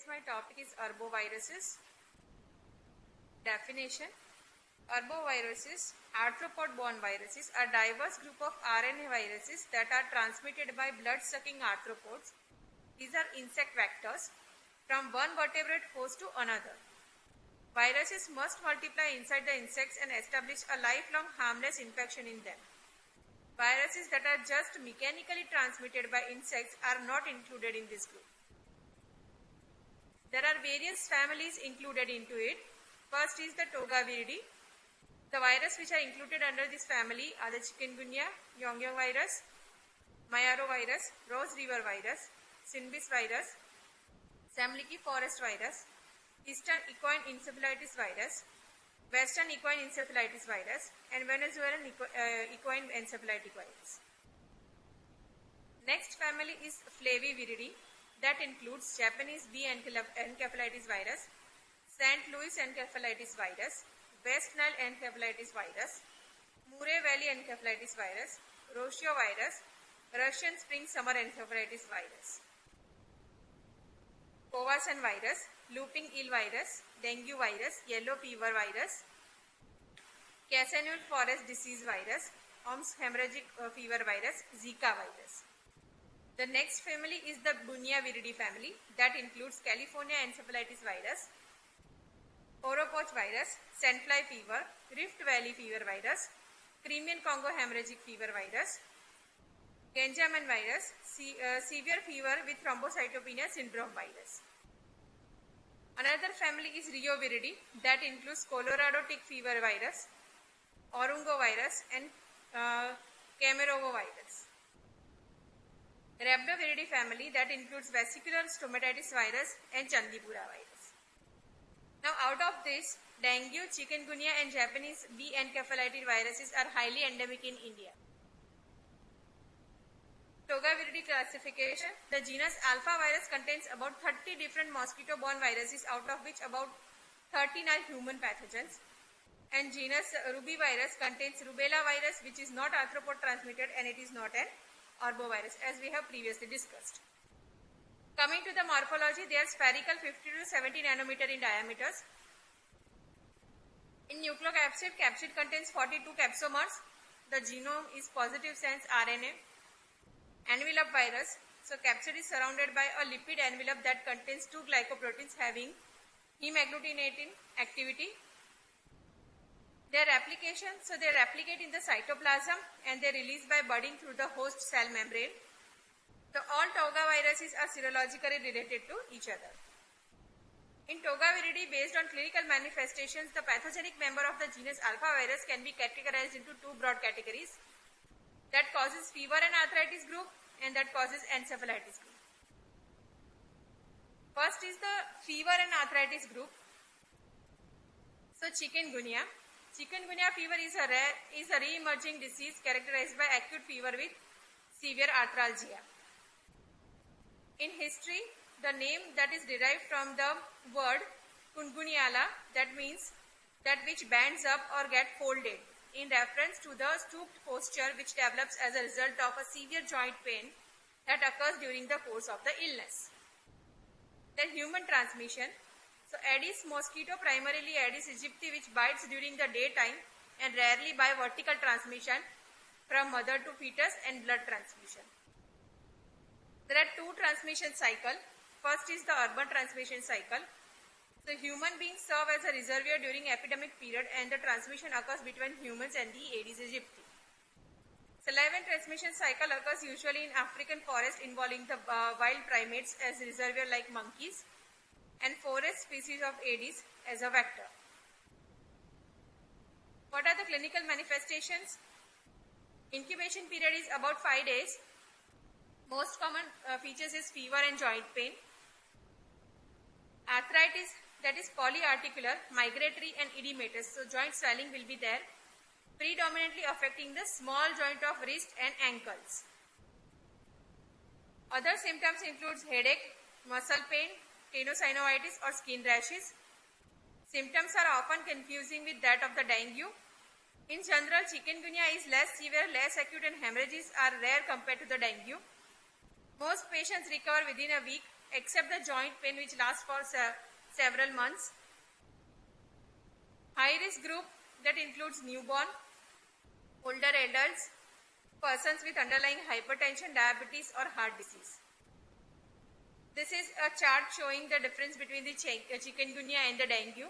Today's my topic is arboviruses. Definition: arboviruses, arthropod-borne viruses, are diverse group of RNA viruses that are transmitted by blood-sucking arthropods. These are insect vectors from one vertebrate host to another. Viruses must multiply inside the insects and establish a lifelong harmless infection in them. Viruses that are just mechanically transmitted by insects are not included in this group. There are various families included into it. First is the Togaviridae. The virus which are included under this family are the chikungunya, Yongyong virus, Mayaro virus, Rose River virus, Sinbis virus, Samliki forest virus, Eastern equine encephalitis virus, Western equine encephalitis virus, and Venezuelan equine encephalitic virus. Next family is Flaviviridae. That includes Japanese bee encephalitis virus, St. Louis encephalitis virus, West Nile encephalitis virus, Murray Valley encephalitis virus, Rocio virus, Russian spring summer encephalitis virus, Powassan virus, looping eel virus, dengue virus, yellow fever virus, Casanul forest disease virus, Omsk hemorrhagic fever virus, Zika virus. The next family is the Bunyaviridae family. That includes California encephalitis virus, Oropouche virus, sandfly fever, Rift Valley fever virus, Crimean Congo hemorrhagic fever virus, Genjamin virus, severe fever with thrombocytopenia syndrome virus. Another family is Rioviridae. That includes Colorado tick fever virus, Orungo virus, and Kemerovo virus. Rhabdoviridae family, that includes vesicular stomatitis virus and Chandipura virus. Now out of this, dengue, chikungunya and Japanese bee encephalitis viruses are highly endemic in India. Togaviridae classification. The genus Alpha virus contains about 30 different mosquito-borne viruses, out of which about 13 are human pathogens. And genus Rubivirus contains rubella virus, which is not arthropod transmitted and it is not an arbovirus, as we have previously discussed. Coming to the morphology, they are spherical, 50 to 70 nanometer in diameters. In nucleocapsid, capsid contains 42 capsomers. The genome is positive sense RNA. Envelope virus. So capsid is surrounded by a lipid envelope that contains two glycoproteins having hemagglutinating activity. Their application, so they replicate in the cytoplasm and they release by budding through the host cell membrane. So all Togaviruses are serologically related to each other. In Togaviridae, based on clinical manifestations, the pathogenic member of the genus Alpha virus can be categorized into two broad categories: that causes fever and arthritis group and that causes encephalitis group. First is the fever and arthritis group. So chikungunya. Chikungunya fever is a re-emerging disease characterized by acute fever with severe arthralgia. In history, the name that is derived from the word Kunguniala, that means that which bends up or get folded, in reference to the stooped posture which develops as a result of a severe joint pain that occurs during the course of the illness. Then human transmission. So Aedes mosquito, primarily Aedes aegypti, which bites during the daytime and rarely by vertical transmission from mother to fetus and blood transmission. There are two transmission cycles. First is the urban transmission cycle. So human beings serve as a reservoir during epidemic period and the transmission occurs between humans and the Aedes aegypti. Salivary transmission cycle occurs usually in African forest involving the wild primates as reservoir like monkeys, and forest species of Aedes as a vector. What are the clinical manifestations? Incubation period is about 5 days. Most common features is fever and joint pain. Arthritis, that is polyarticular, migratory and edematous, so joint swelling will be there, predominantly affecting the small joint of wrist and ankles. Other symptoms include headache, muscle pain, tenosynovitis or skin rashes. Symptoms are often confusing with that of the dengue. In general, chikungunya is less severe, less acute and hemorrhages are rare compared to the dengue. Most patients recover within a week except the joint pain which lasts for several months. High risk group that includes newborn, older adults, persons with underlying hypertension, diabetes or heart disease. This is a chart showing the difference between the chikungunya and the dengue.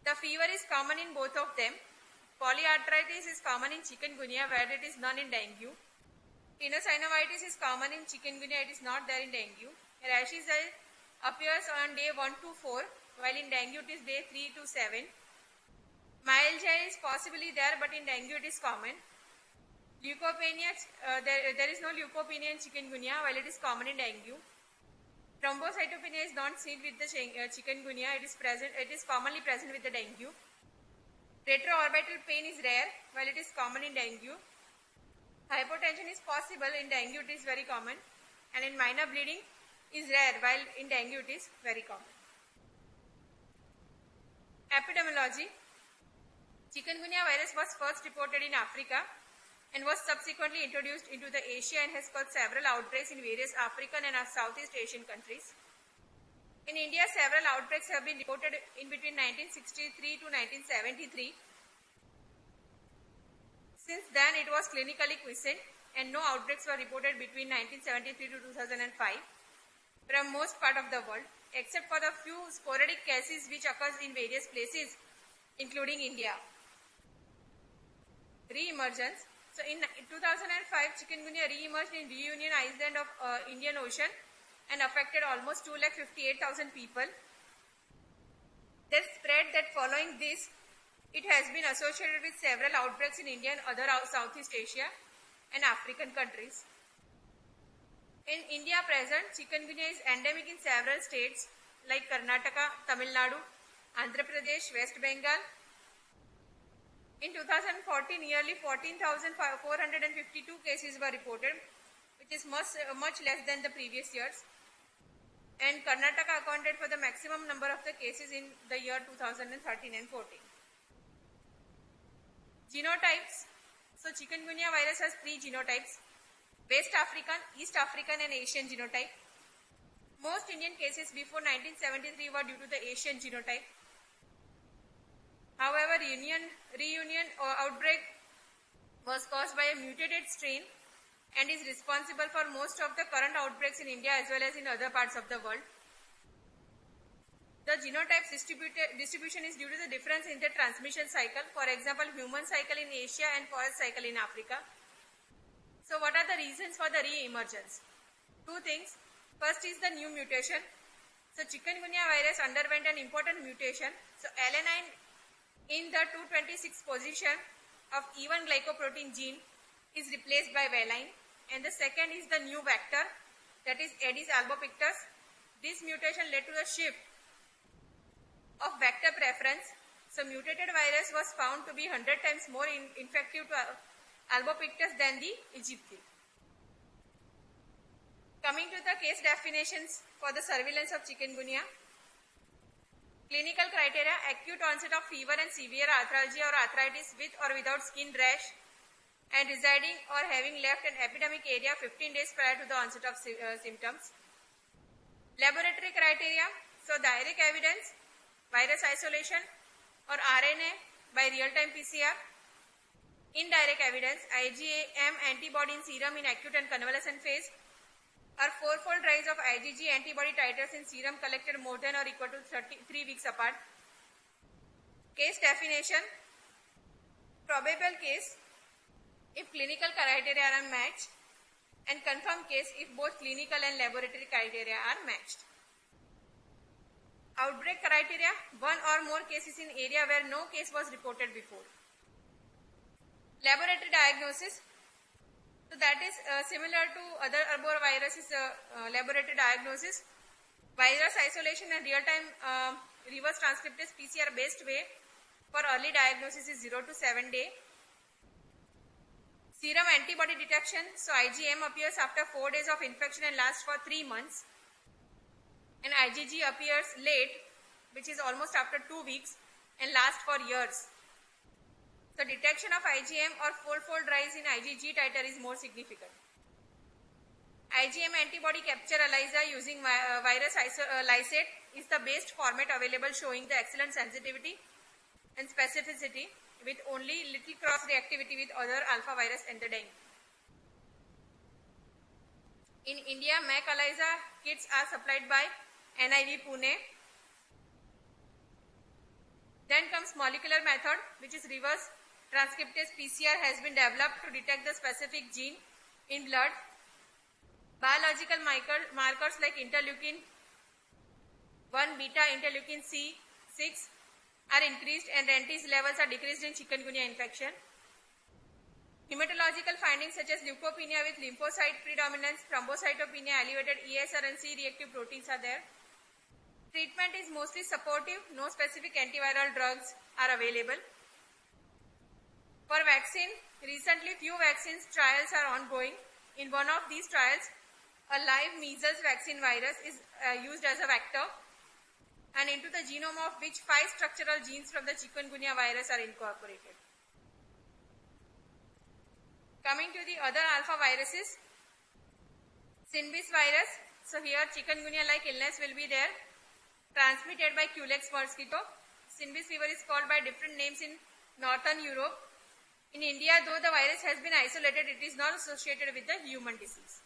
The fever is common in both of them. Polyarthritis is common in chikungunya where it is none in dengue. Tenosynovitis is common in chikungunya, it is not there in dengue. Rashes appears on day 1 to 4 while in dengue it is day 3 to 7. Myalgia is possibly there but in dengue it is common. Leukopenia, there is no leukopenia in chikungunya while it is common in dengue. Thrombocytopenia is not seen with the chikungunya, it is commonly present with the dengue. Retroorbital pain is rare while it is common in dengue. Hypotension is possible, in dengue it is very common, and in minor bleeding is rare while in dengue it is very common. Epidemiology. Chikungunya virus was first reported in Africa and was subsequently introduced into the Asia and has caused several outbreaks in various African and Southeast Asian countries. In India, several outbreaks have been reported in between 1963 to 1973. Since then, it was clinically quiescent and no outbreaks were reported between 1973 to 2005 from most part of the world, except for the few sporadic cases which occurs in various places, including India. Re-emergence. So in 2005, chikungunya re-emerged in Reunion Island of Indian Ocean and affected almost 258,000 people. They spread that following this, it has been associated with several outbreaks in India and other Southeast Asia and African countries. In India present, chikungunya is endemic in several states like Karnataka, Tamil Nadu, Andhra Pradesh, West Bengal. In 2014, nearly 14,452 cases were reported, which is much less than the previous years. And Karnataka accounted for the maximum number of the cases in the year 2013 and 14. Genotypes. So chikungunya virus has 3 genotypes: West African, East African and Asian genotype. Most Indian cases before 1973 were due to the Asian genotype. However, reunion outbreak was caused by a mutated strain and is responsible for most of the current outbreaks in India as well as in other parts of the world. The genotype distribution is due to the difference in the transmission cycle. For example, human cycle in Asia and forest cycle in Africa. So what are the reasons for the re-emergence? 2 things. First is the new mutation. So chikungunya virus underwent an important mutation. So alanine in the 226 position of E1 glycoprotein gene is replaced by valine, and the second is the new vector, that is Aedes albopictus. This mutation led to the shift of vector preference. So mutated virus was found to be 100 times more infective to albopictus than the Egypti. Coming to the case definitions for the surveillance of chikungunya. Clinical criteria: acute onset of fever and severe arthralgia or arthritis with or without skin rash and residing or having left an epidemic area 15 days prior to the onset of symptoms. Laboratory criteria: so direct evidence, virus isolation or RNA by real-time PCR. Indirect evidence: IgM antibody in serum in acute and convalescent phase, or 4-fold rise of IgG antibody titers in serum collected more than or equal to 3 weeks apart. Case definition: probable case if clinical criteria are matched, and confirmed case if both clinical and laboratory criteria are matched. Outbreak criteria: 1 or more cases in area where no case was reported before. Laboratory diagnosis: so that is similar to other arboviruses laboratory diagnosis. Virus isolation and real-time reverse transcriptase PCR based way for early diagnosis is 0 to 7 day. Serum antibody detection: so IgM appears after 4 days of infection and lasts for 3 months. And IgG appears late, which is almost after 2 weeks and lasts for years. The detection of IgM or 4-fold rise in IgG titer is more significant. IgM antibody capture ELISA using virus lysate is the best format available, showing the excellent sensitivity and specificity with only little cross reactivity with other alpha virus and the dengue. In India, MAC ELISA kits are supplied by NIV Pune. Then comes molecular method, which is reverse transcriptase PCR has been developed to detect the specific gene in blood. Biological markers like interleukin 1 beta, interleukin C6 are increased and antibodies levels are decreased in chikungunya infection. Hematological findings such as leukopenia with lymphocyte predominance, thrombocytopenia, elevated ESR and C reactive proteins are there. Treatment is mostly supportive, no specific antiviral drugs are available. For vaccine, recently few vaccines trials are ongoing. In one of these trials, a live measles vaccine virus is used as a vector, and into the genome of which 5 structural genes from the chikungunya virus are incorporated. Coming to the other alpha viruses, Synbis virus. So here chikungunya-like illness will be there, transmitted by Culex mosquito. Synbis fever is called by different names in northern Europe. In India, though the virus has been isolated, it is not associated with the human disease.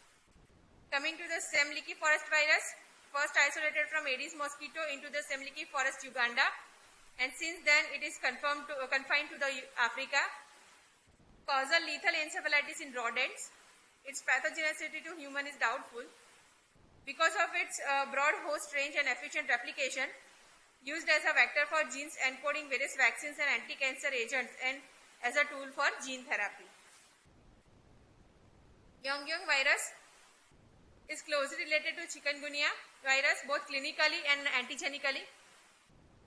Coming to the Semliki forest virus, first isolated from Aedes mosquito into the Semliki forest, Uganda, and since then it is confined to the Africa. Causal lethal encephalitis in rodents. Its pathogenicity to human is doubtful. Because of its broad host range and efficient replication, used as a vector for genes encoding various vaccines and anti-cancer agents and as a tool for gene therapy. Yongyong virus is closely related to chikungunya virus both clinically and antigenically.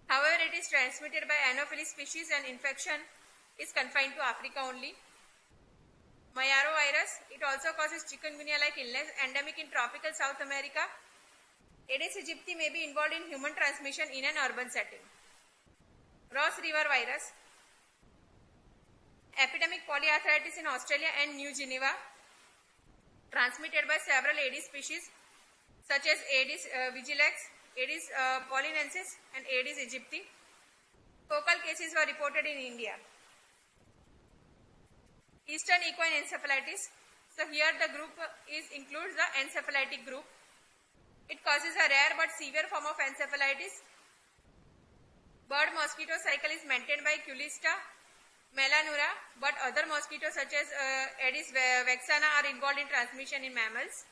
However, it is transmitted by Anopheles species and infection is confined to Africa only. Mayaro virus, it also causes chikungunya-like illness, endemic in tropical South America. Aedes aegypti may be involved in human transmission in an urban setting. Ross River virus, epidemic polyarthritis in Australia and New Geneva, transmitted by several Aedes species such as Aedes vigilex, Aedes polynensis and Aedes aegypti. Focal cases were reported in India. Eastern equine encephalitis. So here the group includes the encephalitic group. It causes a rare but severe form of encephalitis. Bird mosquito cycle is maintained by Culista melanura, but other mosquitoes such as Aedes vexana are involved in transmission in mammals.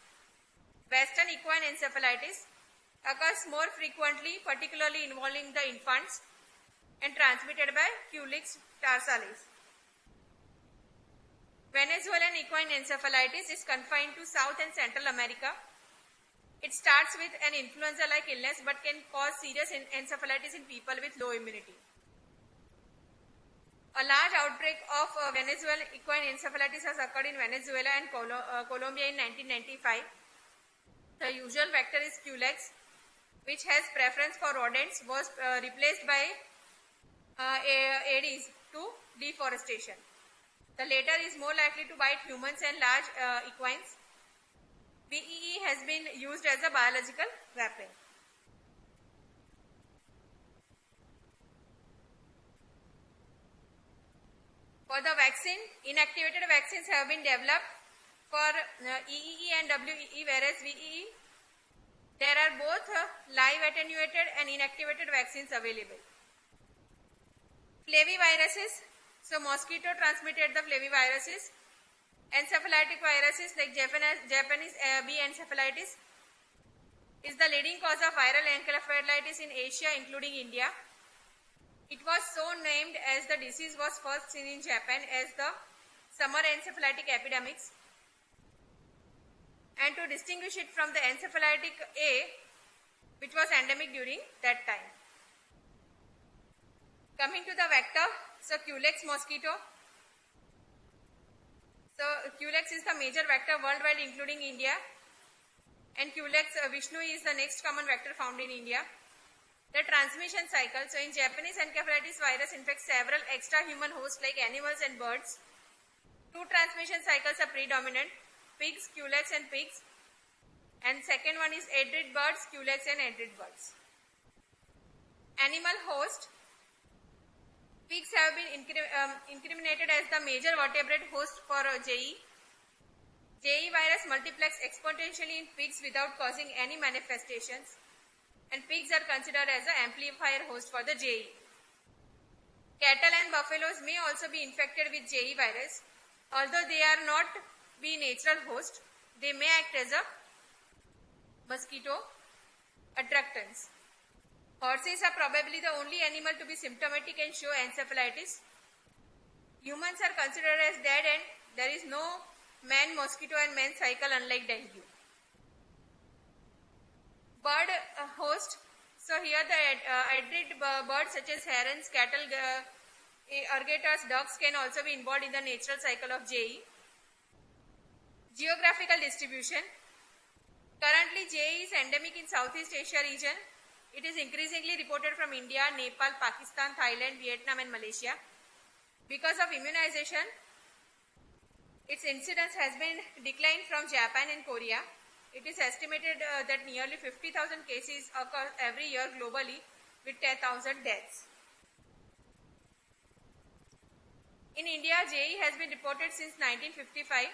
Western equine encephalitis occurs more frequently, particularly involving the infants, and transmitted by Culex tarsalis. Venezuelan equine encephalitis is confined to South and Central America. It starts with an influenza-like illness but can cause serious encephalitis in people with low immunity. A large outbreak of Venezuelan equine encephalitis has occurred in Venezuela and Colombia in 1995. The usual vector is Culex, which has preference for rodents, was replaced by Aedes to deforestation. The latter is more likely to bite humans and large equines. VEE has been used as a biological weapon. For the vaccine, inactivated vaccines have been developed for EEE and WEE, whereas VEE, there are both live attenuated and inactivated vaccines available. Flaviviruses, so mosquito transmitted the flaviviruses. Encephalitic viruses like Japanese bee encephalitis is the leading cause of viral encephalitis in Asia, including India. It was so named as the disease was first seen in Japan as the summer encephalitic epidemics. And to distinguish it from the encephalitic A, which was endemic during that time. Coming to the vector, so Culex mosquito. So Culex is the major vector worldwide, including India. And Culex Vishnu is the next common vector found in India. The transmission cycle. So in Japanese encephalitis virus infects several extra human hosts like animals and birds. Two transmission cycles are predominant, pigs, Culex and pigs, And second one is Edrid birds, culex and Edrid birds. Animal host. Pigs have been incriminated as the major vertebrate host for JE. JE virus multiplex exponentially in pigs without causing any manifestations, and pigs are considered as an amplifier host for the JE. Cattle and buffaloes may also be infected with JE virus. Although they are not be natural host, they may act as a mosquito attractants. Horses are probably the only animal to be symptomatic and show encephalitis. Humans are considered as dead and there is no man-mosquito and man cycle unlike dengue. Bird host. So here the Edrid birds such as herons, cattle, ergaters, ducks can also be involved in the natural cycle of JE. Geographical distribution. Currently JE is endemic in Southeast Asia region. It is increasingly reported from India, Nepal, Pakistan, Thailand, Vietnam and Malaysia. Because of immunization, its incidence has been declined from Japan and Korea. It is estimated that nearly 50,000 cases occur every year globally with 10,000 deaths. In India, JE has been reported since 1955.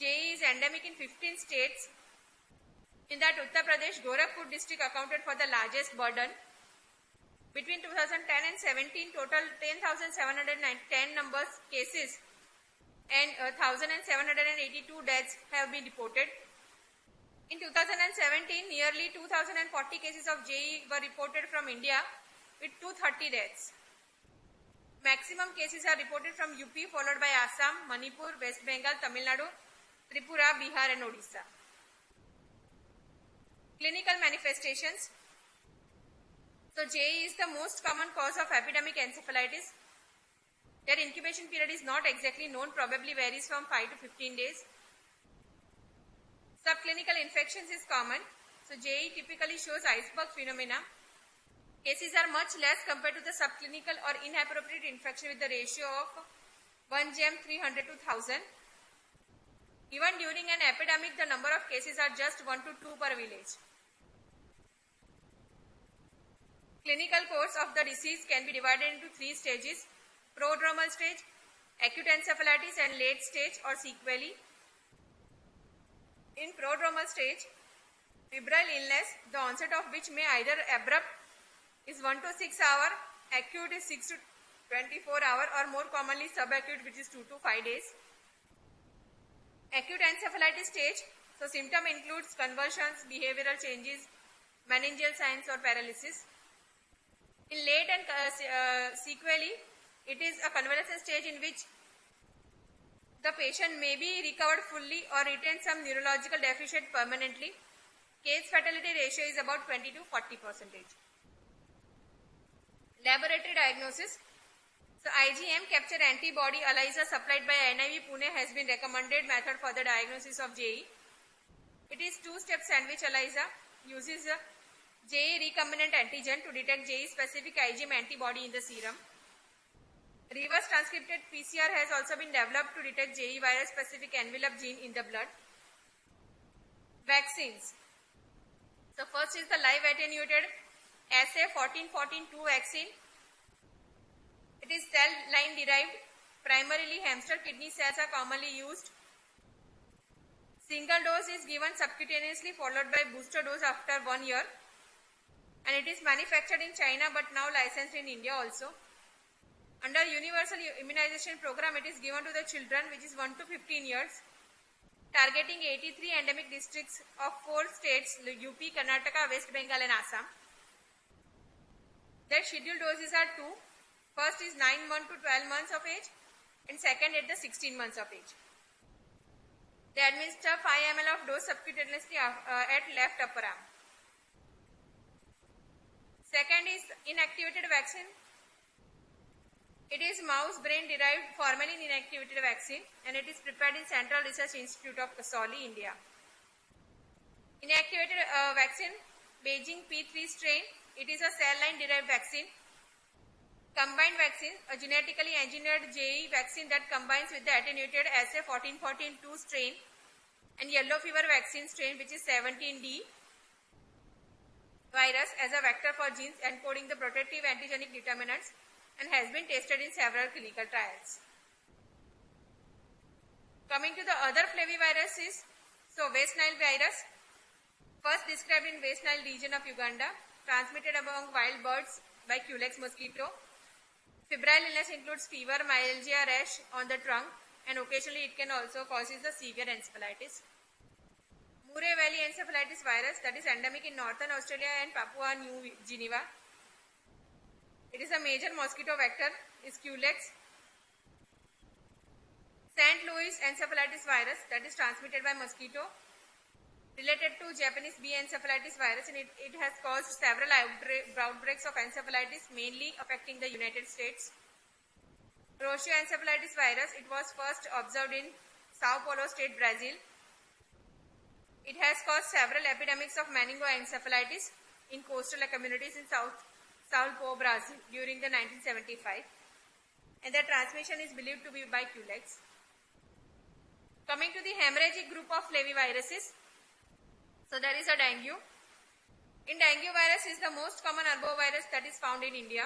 JE is endemic in 15 states. In that, Uttar Pradesh, Gorakhpur district accounted for the largest burden. Between 2010 and 17, total 10,710 numbers cases and 1,782 deaths have been reported. In 2017, nearly 2,040 cases of JE were reported from India with 230 deaths. Maximum cases are reported from UP, followed by Assam, Manipur, West Bengal, Tamil Nadu, Tripura, Bihar and Odisha. Clinical manifestations. So JE is the most common cause of epidemic encephalitis. Their incubation period is not exactly known, probably varies from 5 to 15 days. Subclinical infections is common. So JE typically shows iceberg phenomena. Cases are much less compared to the subclinical or inappropriate infection with the ratio of 1 gem 300 to 1000. Even during an epidemic, the number of cases are just 1 to 2 per village. Clinical course of the disease can be divided into 3 stages: prodromal stage, acute encephalitis and late stage or sequelae. In prodromal stage, febrile illness, the onset of which may either abrupt is 1 to 6 hour, acute is 6 to 24 hour or more commonly subacute which is 2 to 5 days. Acute encephalitis stage, so symptom includes convulsions, behavioral changes, meningeal signs or paralysis. In late and sequelae, it is a convalescent stage in which the patient may be recovered fully or retain some neurological deficit permanently. Case fatality ratio is about 20 to 40%. Laboratory diagnosis. So IgM capture antibody ELISA supplied by NIV Pune has been recommended method for the diagnosis of JE. It is two-step sandwich ELISA, uses JE recombinant antigen to detect JE specific IgM antibody in the serum. Reverse transcripted PCR has also been developed to detect JE virus specific envelope gene in the blood. Vaccines. So first is the live attenuated assay 1414-2 vaccine. It is cell line derived. Primarily hamster kidney cells are commonly used. Single dose is given subcutaneously followed by booster dose after 1 year. And it is manufactured in China but now licensed in India also. Under Universal Immunization Program, it is given to the children which is 1 to 15 years, targeting 83 endemic districts of 4 states, UP, Karnataka, West Bengal and Assam. Their scheduled doses are 2. First is 9 months to 12 months of age and second at the 16 months of age. They administer 5 ml of dose subcutaneously at left upper arm. Second is inactivated vaccine. It is mouse brain derived formalin inactivated vaccine and it is prepared in Central Research Institute of Kasauli, India. Inactivated vaccine, Beijing P3 strain. It is a cell line derived vaccine. Combined vaccine, a genetically engineered JE vaccine that combines with the attenuated SA 1414-2 strain and yellow fever vaccine strain, which is 17D virus, as a vector for genes encoding the protective antigenic determinants and has been tested in several clinical trials. Coming to the other flaviviruses, so West Nile virus, first described in West Nile region of Uganda, transmitted among wild birds by Culex mosquito. Febrile illness includes fever, myalgia, rash on the trunk, and occasionally it can also cause the severe encephalitis. Murray Valley encephalitis virus, that is endemic in northern Australia and Papua New Guinea. It is a major mosquito vector, is Culex. St. Louis encephalitis virus, that is transmitted by mosquito, related to Japanese bee encephalitis virus, and it has caused several outbreaks of encephalitis, mainly affecting the United States. Rocio encephalitis virus, it was first observed in Sao Paulo state, Brazil. It has caused several epidemics of meningoencephalitis in coastal communities in Sao Paulo, Brazil during the 1975, and the transmission is believed to be by Culex. Coming to the hemorrhagic group of flaviviruses, so there is a dengue. In dengue virus is the most common arbovirus that is found in India.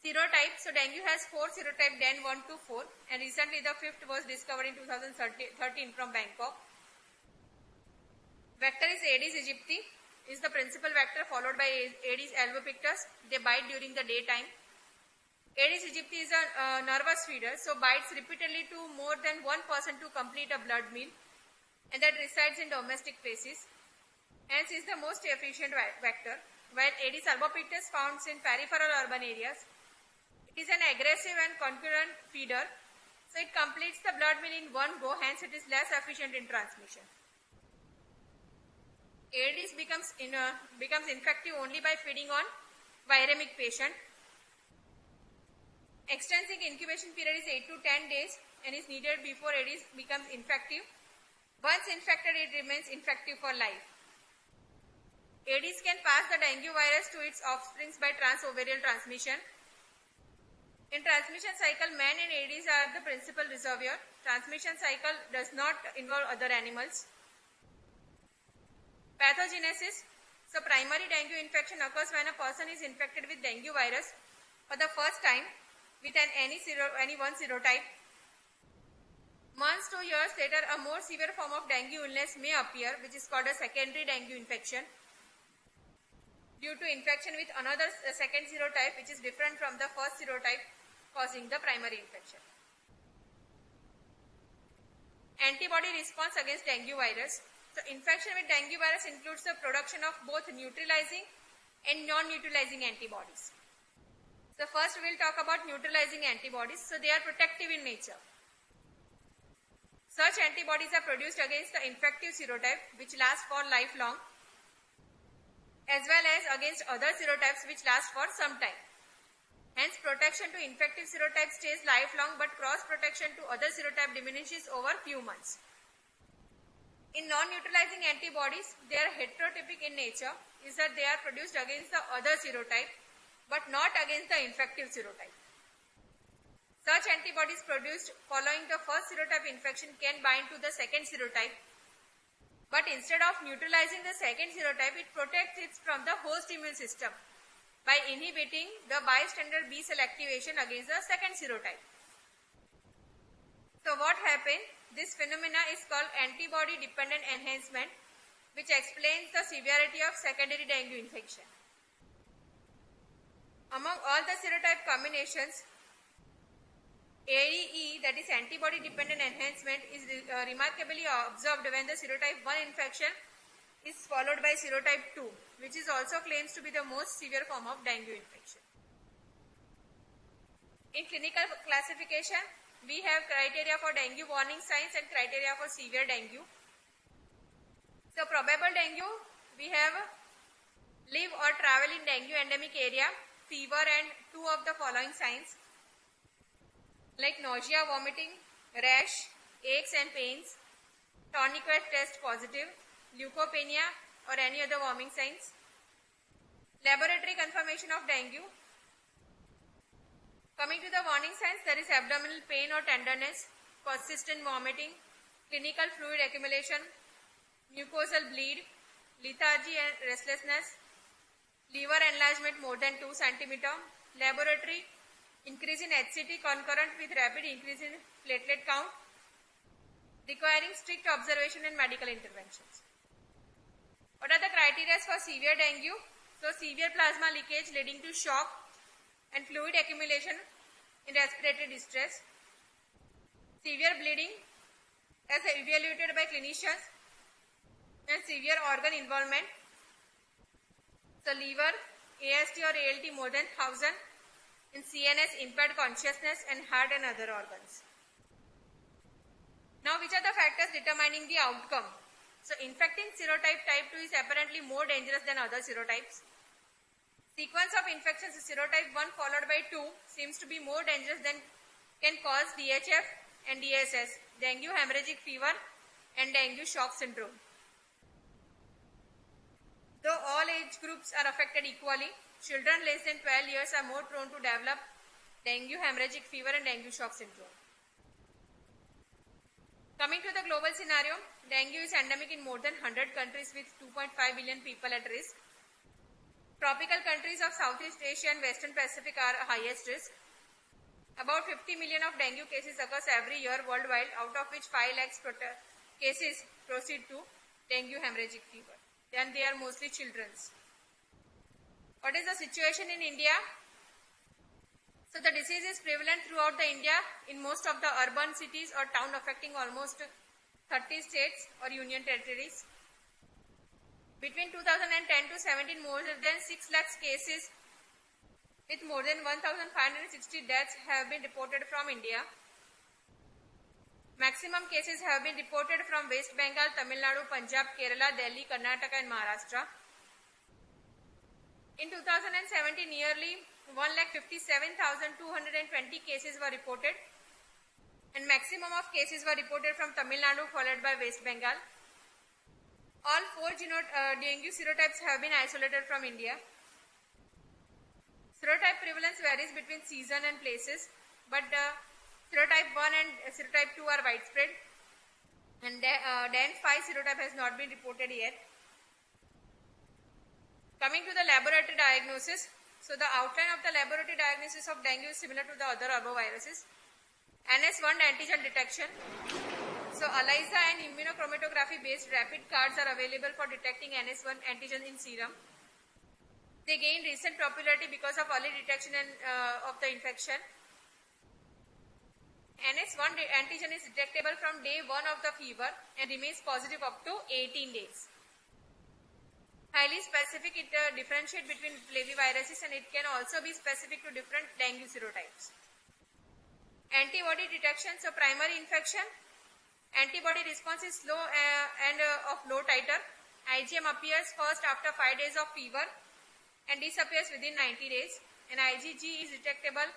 Serotype, so dengue has 4 serotypes, DEN 1 to 4, and recently the 5th was discovered in 2013 from Bangkok. Vector is Aedes aegypti, is the principal vector, followed by Aedes albopictus. They bite during the daytime. Aedes aegypti is a nervous feeder, so bites repeatedly to more than one person to complete a blood meal, and that resides in domestic places. Hence is the most efficient vector. While Aedes albopictus found in peripheral urban areas, it is an aggressive and concurrent feeder, so it completes the blood meal in one go, hence it is less efficient in transmission. Aedes becomes infective only by feeding on viremic patient. Extensive incubation period is 8 to 10 days and is needed before Aedes becomes infective. Once infected, it remains infective for life. Aedes can pass the dengue virus to its offsprings by transovarial transmission. In transmission cycle, man and Aedes are the principal reservoir. Transmission cycle does not involve other animals. Pathogenesis. So primary dengue infection occurs when a person is infected with dengue virus for the first time with any one serotype. Months to years later, a more severe form of dengue illness may appear, which is called a secondary dengue infection, due to infection with another second serotype, which is different from the first serotype, causing the primary infection. Antibody response against dengue virus. So infection with dengue virus includes the production of both neutralizing and non-neutralizing antibodies. So first we will talk about neutralizing antibodies. So they are protective in nature. Such antibodies are produced against the infective serotype, which lasts for lifelong, as well as against other serotypes which last for some time. Hence protection to infective serotype stays lifelong, but cross protection to other serotype diminishes over few months. In non-neutralizing antibodies, they are heterotypic in nature, is that they are produced against the other serotype, but not against the infective serotype. Such antibodies produced following the first serotype infection can bind to the second serotype, but instead of neutralizing the second serotype, it protects it from the host immune system by inhibiting the bystander B cell activation against the second serotype. So what happened? This phenomena is called antibody-dependent enhancement, which explains the severity of secondary dengue infection. Among all the serotype combinations, ADE, that is antibody-dependent enhancement, is remarkably observed when the serotype 1 infection is followed by serotype 2, which is also claims to be the most severe form of dengue infection. In clinical classification, we have criteria for dengue warning signs and criteria for severe dengue. So probable dengue, we have live or travel in dengue endemic area, fever and 2 of the following signs like nausea, vomiting, rash, aches and pains, tourniquet test positive, leukopenia or any other warming signs. Laboratory confirmation of dengue. Coming to the warning signs, there is abdominal pain or tenderness, persistent vomiting, clinical fluid accumulation, mucosal bleed, lethargy and restlessness, liver enlargement more than 2 cm, laboratory increase in HCT concurrent with rapid increase in platelet count, requiring strict observation and medical interventions. What are the criteria for severe dengue? So, severe plasma leakage leading to shock and fluid accumulation in respiratory distress, severe bleeding as evaluated by clinicians, and severe organ involvement. So, liver, AST or ALT more than 1000, in CNS impaired consciousness and heart and other organs. Now, which are the factors determining the outcome? So, infecting serotype type 2 is apparently more dangerous than other serotypes. Sequence of infections serotype 1 followed by 2 seems to be more dangerous than can cause DHF and DSS, dengue hemorrhagic fever and dengue shock syndrome. Though all age groups are affected equally, children less than 12 years are more prone to develop dengue hemorrhagic fever and dengue shock syndrome. Coming to the global scenario, dengue is endemic in more than 100 countries with 2.5 billion people at risk. Tropical countries of Southeast Asia and Western Pacific are highest risk. About 50 million of dengue cases occurs every year worldwide, out of which 5 lakhs cases proceed to dengue hemorrhagic fever. Then they are mostly children's. What is the situation in India? So the disease is prevalent throughout the India in most of the urban cities or town, affecting almost 30 states or union territories. Between 2010 to 17, more than 6 lakhs cases with more than 1,560 deaths have been reported from India. Maximum cases have been reported from West Bengal, Tamil Nadu, Punjab, Kerala, Delhi, Karnataka and Maharashtra. In 2017, nearly 1,57,220 cases were reported, and maximum of cases were reported from Tamil Nadu followed by West Bengal. All 4 dengue serotypes have been isolated from India. Serotype prevalence varies between season and places, but serotype 1 and serotype 2 are widespread, and DEN5 serotype has not been reported yet. Coming to the laboratory diagnosis, so the outline of the laboratory diagnosis of dengue is similar to the other arboviruses. NS1 antigen detection. So ELISA and immunochromatography based rapid cards are available for detecting NS1 antigen in serum. They gained recent popularity because of early detection of the infection. NS1 antigen is detectable from day 1 of the fever and remains positive up to 18 days. Highly specific, it differentiates between flaviviruses, and it can also be specific to different dengue serotypes. Antibody detection, so primary infection, antibody response is slow and of low titer. IgM appears first after 5 days of fever and disappears within 90 days, and IgG is detectable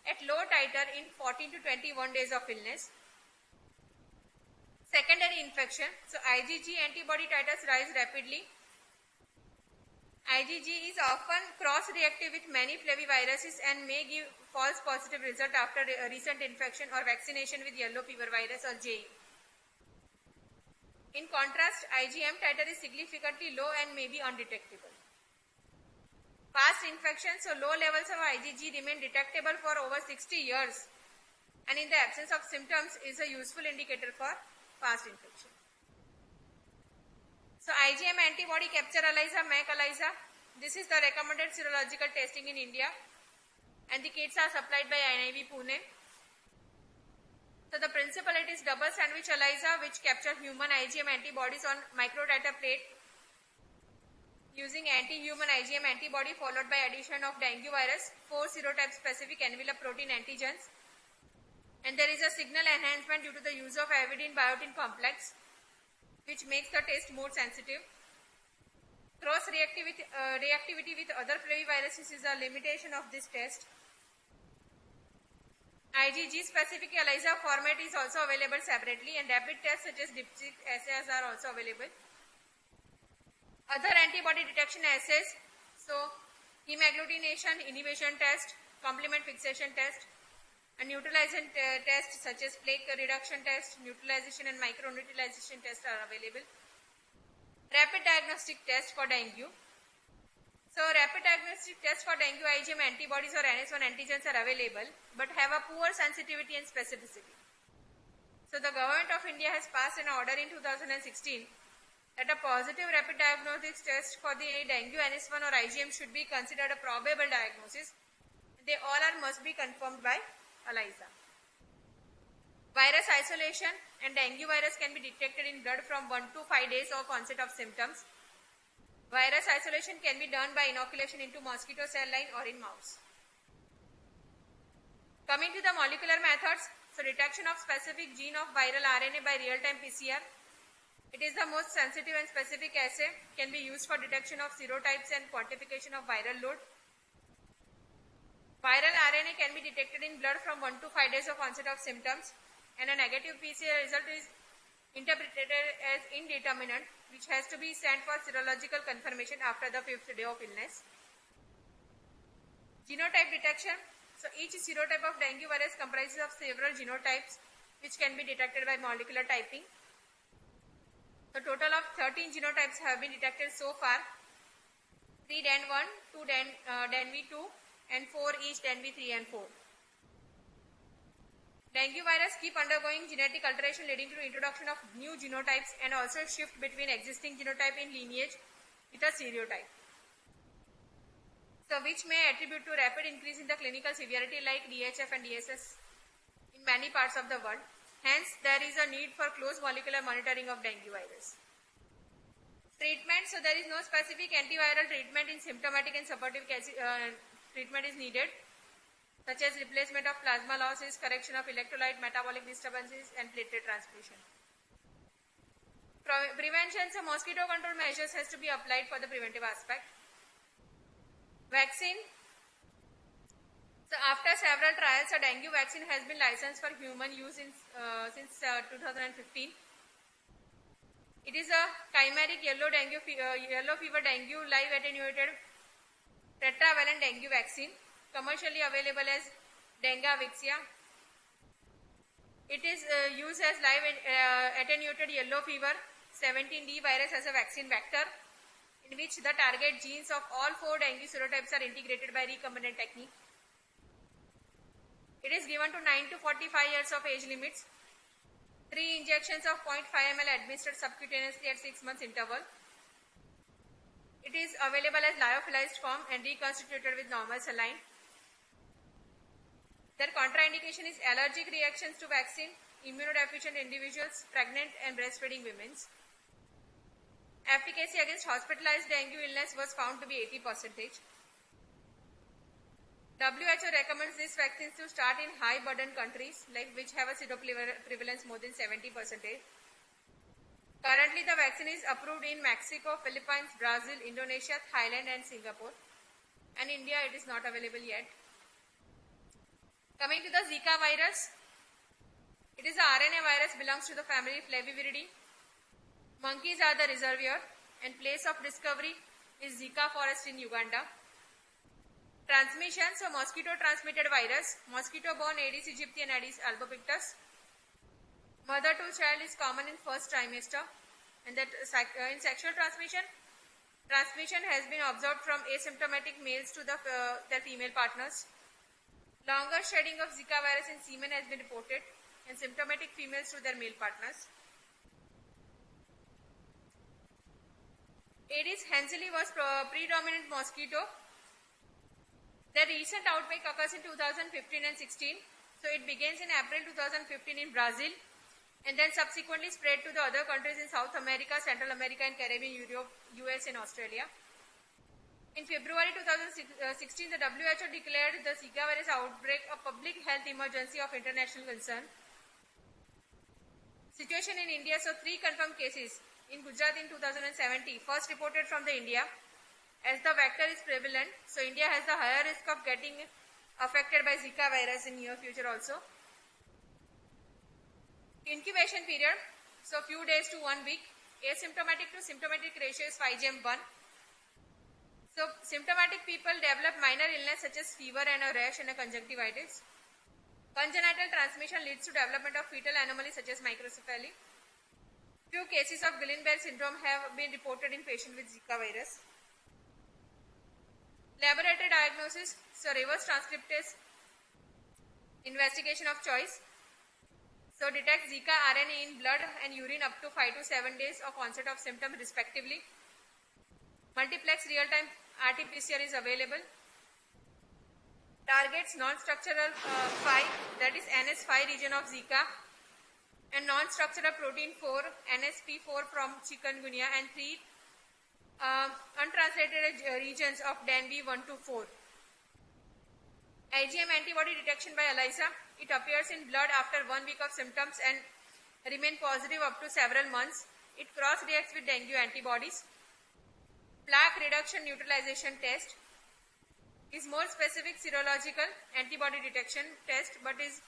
at low titer in 14 to 21 days of illness. Secondary infection, so IgG antibody titers rise rapidly. IgG is often cross-reactive with many flaviviruses and may give false positive result after a recent infection or vaccination with yellow fever virus or JE. In contrast, IgM titer is significantly low and may be undetectable. Past infection, so low levels of IgG remain detectable for over 60 years, and in the absence of symptoms is a useful indicator for past infection. So IgM antibody capture ELISA, MAC ELISA. This is the recommended serological testing in India, and the kits are supplied by NIV Pune. So the principle, it is double sandwich ELISA, which capture human IgM antibodies on microtiter plate using anti-human IgM antibody followed by addition of dengue virus, 4 serotype specific envelope protein antigens, and there is a signal enhancement due to the use of avidin biotin complex, which makes the test more sensitive. Reactivity with other flaviviruses is a limitation of this test. IgG specific ELISA format is also available separately, and rapid tests such as dipstick assays are also available. Other antibody detection assays, so hemagglutination inhibition test, complement fixation test, A neutralization test such as plaque reduction test, neutralization and microneutralization tests are available. Rapid diagnostic test for dengue. So rapid diagnostic tests for dengue IgM antibodies or NS1 antigens are available but have a poor sensitivity and specificity. So the government of India has passed an order in 2016 that a positive rapid diagnostics test for the dengue NS1 or IgM should be considered a probable diagnosis. They all must be confirmed by ELISA. Virus isolation and dengue virus can be detected in blood from 1 to 5 days of onset of symptoms. Virus isolation can be done by inoculation into mosquito cell line or in mouse. Coming to the molecular methods, so detection of specific gene of viral RNA by real-time PCR. It is the most sensitive and specific assay, can be used for detection of serotypes and quantification of viral load. Viral RNA can be detected in blood from 1 to 5 days of onset of symptoms, and a negative PCR result is interpreted as indeterminate, which has to be sent for serological confirmation after the 5th day of illness. Genotype detection. So each serotype of dengue virus comprises of several genotypes which can be detected by molecular typing. The total of 13 genotypes have been detected so far. 3 DEN1, 2 DENV2 and 4 each DENV3 and 4. Dengue virus keep undergoing genetic alteration leading to introduction of new genotypes and also shift between existing genotype in lineage with a serotype. So which may attribute to rapid increase in the clinical severity like DHF and DSS in many parts of the world. Hence, there is a need for close molecular monitoring of dengue virus. Treatment. So there is no specific antiviral treatment in symptomatic and supportive treatment is needed, such as replacement of plasma losses, correction of electrolyte, metabolic disturbances and platelet transfusion. Prevention. So mosquito control measures has to be applied for the preventive aspect. Vaccine. So after several trials, a dengue vaccine has been licensed for human use since 2015. It is a chimeric yellow fever dengue live attenuated tetravalent dengue vaccine, commercially available as Dengavixia. It is used as live attenuated yellow fever 17D virus as a vaccine vector, in which the target genes of all 4 dengue serotypes are integrated by recombinant technique. It is given to 9 to 45 years of age limits. 3 injections of 0.5 ml administered subcutaneously at 6 months interval. It is available as lyophilized form and reconstituted with normal saline. Their contraindication is allergic reactions to vaccine, immunodeficient individuals, pregnant and breastfeeding women. Efficacy against hospitalized dengue illness was found to be 80%. WHO recommends these vaccines to start in high burden countries like which have a seroprevalence more than 70%. Currently the vaccine is approved in Mexico, Philippines, Brazil, Indonesia, Thailand and Singapore, and India it is not available yet. Coming to the Zika virus, it is a RNA virus, belongs to the family Flaviviridae. Monkeys are the reservoir and place of discovery is Zika forest in Uganda. Transmission, so mosquito transmitted virus, mosquito borne Aedes aegypti and Aedes albopictus. Mother to child is common in first trimester, and that in sexual transmission has been observed from asymptomatic males to their female partners. Longer shedding of Zika virus in semen has been reported, and symptomatic females to their male partners. Aedes hanseli was predominant mosquito. The recent outbreak occurs in 2015 and 16. So it begins in April 2015 in Brazil and then subsequently spread to the other countries in South America, Central America and Caribbean, Europe, US and Australia. In February 2016, the WHO declared the Zika virus outbreak a public health emergency of international concern. Situation in India, so 3 confirmed cases. In Gujarat in 2070, first reported from the India, as the vector is prevalent, so India has the higher risk of getting affected by Zika virus in near future also. Incubation period, so few days to 1 week. Asymptomatic to symptomatic ratio is 5:1. So symptomatic people develop minor illness such as fever and a rash and a conjunctivitis. Congenital transmission leads to development of fetal anomalies such as microcephaly. Few cases of Guillain-Barré syndrome have been reported in patients with Zika virus. Laboratory diagnosis, so reverse transcriptase investigation of choice. So detect Zika RNA in blood and urine up to 5 to 7 days of onset of symptoms respectively. Multiplex real-time RT-PCR is available. Targets non-structural phi, that is NS5 region of Zika, and non-structural protein 4, NSP4 from chikungunya, and 3 untranslated regions of DNB 1 to 4. IgM antibody detection by ELISA. It appears in blood after 1 week of symptoms and remain positive up to several months. It cross-reacts with dengue antibodies. Plaque reduction neutralization test is more specific serological antibody detection test but is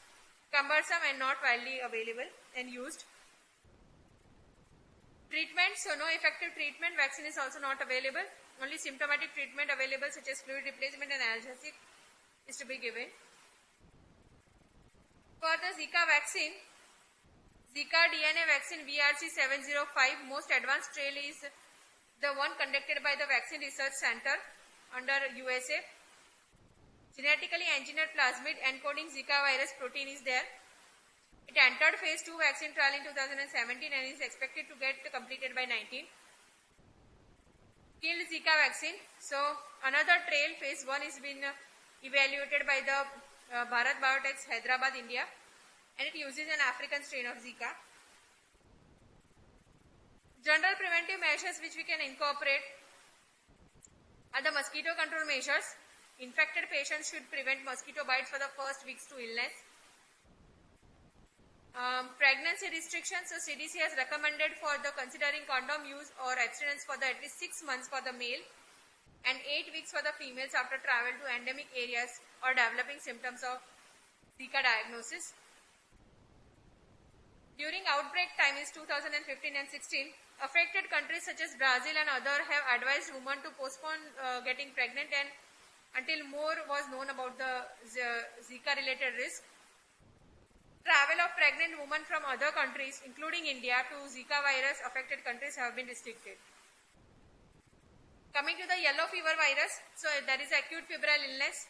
cumbersome and not widely available and used. Treatment, so no effective treatment. Vaccine is also not available. Only symptomatic treatment available such as fluid replacement and analgesic is to be given. For the Zika vaccine, Zika DNA vaccine VRC705, most advanced trial is the one conducted by the Vaccine Research Center under USA. Genetically engineered plasmid encoding Zika virus protein is there. It entered phase 2 vaccine trial in 2017 and is expected to get completed by 19. Killed Zika vaccine. So another trial phase 1 is been evaluated by the Bharat Biotech's Hyderabad, India, and it uses an African strain of Zika. General preventive measures which we can incorporate are the mosquito control measures. Infected patients should prevent mosquito bites for the first weeks to illness. Pregnancy restrictions, so CDC has recommended for the considering condom use or abstinence for the at least 6 months for the male and 8 weeks for the females after travel to endemic areas or developing symptoms of Zika diagnosis. During outbreak time is 2015 and 16, affected countries such as Brazil and others have advised women to postpone getting pregnant and until more was known about the Zika related risk. Travel of pregnant women from other countries including India to Zika virus affected countries have been restricted. Coming to the yellow fever virus, so there is acute febrile illness.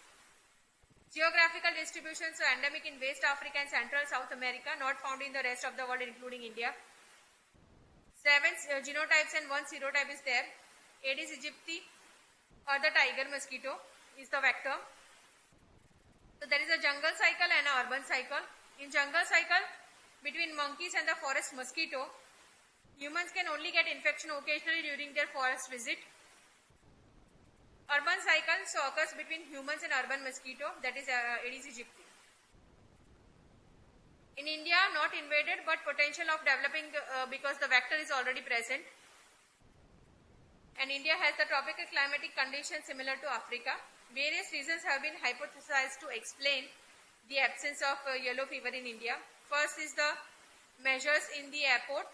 Geographical distribution, so endemic in West Africa and Central South America, not found in the rest of the world including India. 7 genotypes and 1 serotype is there. Aedes aegypti or the tiger mosquito is the vector. So there is a jungle cycle and an urban cycle. In jungle cycle, between monkeys and the forest mosquito, humans can only get infection occasionally during their forest visit. Urban cycle, so occurs between humans and urban mosquito, that is Aedes aegypti. In India, not invaded but potential of developing because the vector is already present. And India has the tropical climatic conditions similar to Africa. Various reasons have been hypothesized to explain the absence of yellow fever in India. First is the measures in the airport.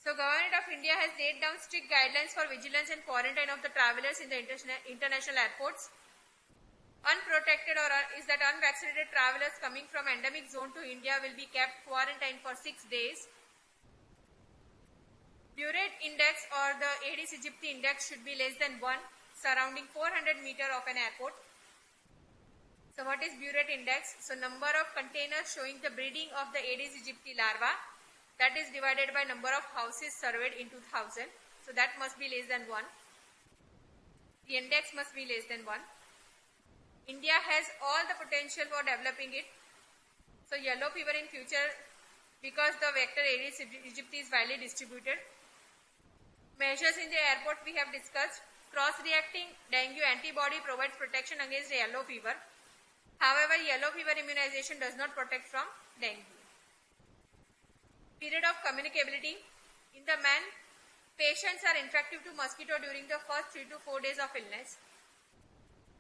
So Government of India has laid down strict guidelines for vigilance and quarantine of the travelers in the international airports. Unprotected or is that unvaccinated travelers coming from endemic zone to India will be kept quarantined for 6 days. Burette index or the Aedes aegypti index should be less than 1 surrounding 400 meter of an airport. So what is Burette index? So number of containers showing the breeding of the Aedes aegypti larva, that is divided by number of houses surveyed in 2000. So that must be less than 1. The index must be less than 1. India has all the potential for developing it. So yellow fever in future because the vector Aedes aegypti is widely distributed. Measures in the airport we have discussed. Cross-reacting dengue antibody provides protection against yellow fever. However, yellow fever immunization does not protect from dengue. Period of communicability. In the man, patients are infective to mosquito during the first 3 to 4 days of illness.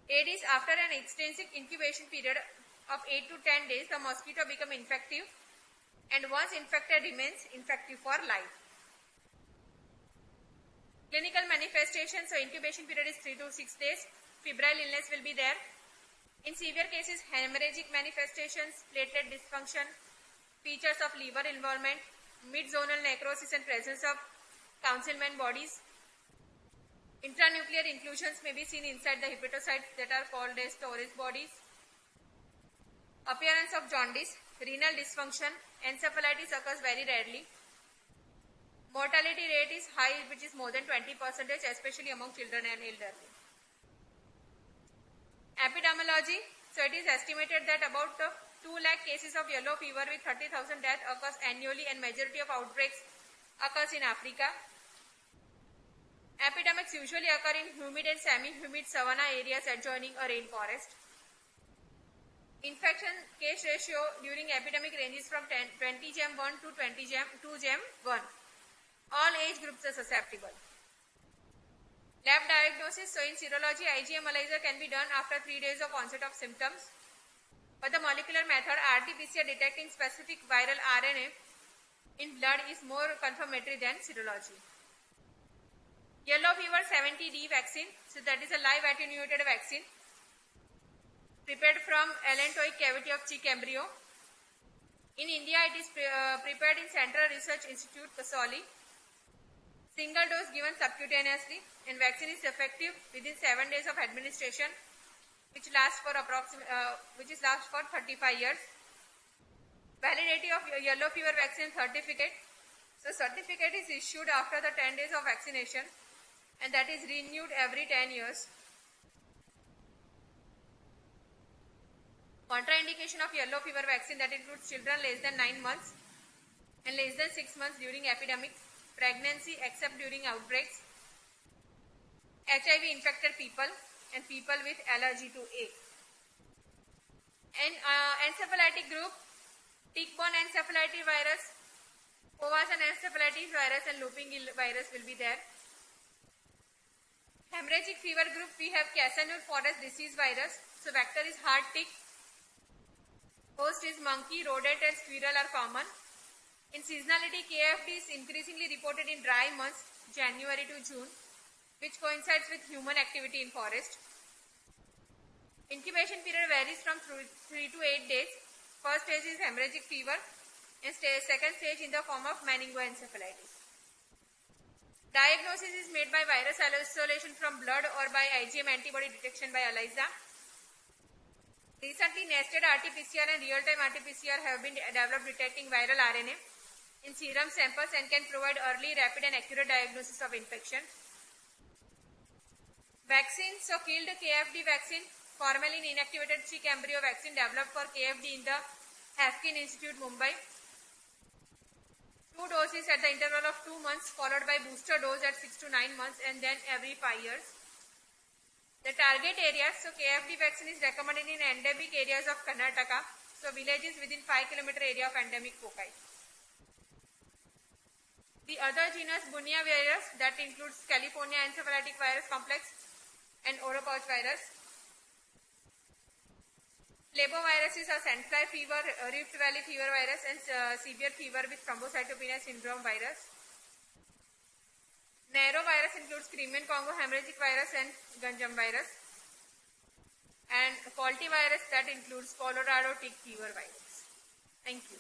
Aedes, after an extensive incubation period of 8 to 10 days, the mosquito becomes infective and once infected remains infective for life. Clinical manifestations, so incubation period is 3 to 6 days. Febrile illness will be there. In severe cases, hemorrhagic manifestations, platelet dysfunction, features of liver involvement, mid-zonal necrosis and presence of councilman bodies. Intranuclear inclusions may be seen inside the hepatocytes that are called as storage bodies. Appearance of jaundice, renal dysfunction, encephalitis occurs very rarely. Mortality rate is high, which is more than 20%, especially among children and elderly. Epidemiology, so it is estimated that about 2 lakh cases of yellow fever with 30,000 deaths occurs annually, and majority of outbreaks occurs in Africa. Epidemics usually occur in humid and semi-humid savanna areas adjoining a rainforest. Infection case ratio during epidemic ranges from 20 gem 1 to 2 gem 1. All age groups are susceptible. Lab diagnosis, so in serology, IgM ELISA can be done after 3 days of onset of symptoms. But the molecular method RT-PCR detecting specific viral RNA in blood is more confirmatory than serology. Yellow fever 70D vaccine, so that is a live attenuated vaccine prepared from allantoic cavity of chick embryo. In India, it is prepared in Central Research Institute, Kasauli. Single dose given subcutaneously, and vaccine is effective within 7 days of administration, which lasts for 35 years. Validity of yellow fever vaccine certificate. So certificate is issued after the 10 days of vaccination, and that is renewed every 10 years. Contraindication of yellow fever vaccine, that includes children less than 9 months and less than 6 months during epidemics, pregnancy except during outbreaks, HIV infected people, and people with allergy to A. And encephalitic group, tick-borne encephalitis virus, Powassan encephalitis virus, and looping virus will be there. Hemorrhagic fever group, we have Casanur forest disease virus. So vector is hard tick. Host is monkey, rodent, and squirrel are common. In seasonality, KFD is increasingly reported in dry months, January to June, which coincides with human activity in forest. Incubation period varies from 3 to 8 days. First stage is hemorrhagic fever, and second stage in the form of meningoencephalitis. Diagnosis is made by virus isolation from blood or by IgM antibody detection by ELISA. Recently, nested RT-PCR and real-time RT-PCR have been developed detecting viral RNA in serum samples and can provide early, rapid and accurate diagnosis of infection. Vaccines, so killed KFD vaccine, formalin inactivated chick embryo vaccine developed for KFD in the Haskins Institute, Mumbai. 2 doses at the interval of 2 months, followed by booster dose at 6 to 9 months, and then every 5 years. The target areas, so KFD vaccine is recommended in endemic areas of Karnataka, so villages within 5 km area of endemic foci. The other genus Bunia virus, that includes California encephalitic virus complex and Oropouch virus. Flaboviruses are sandfly fever, Rift Valley fever virus, and severe fever with thrombocytopenia syndrome virus. Norovirus includes Crimean Congo hemorrhagic virus and Ganjam virus. And faulty virus, that includes Colorado tick fever virus. Thank you.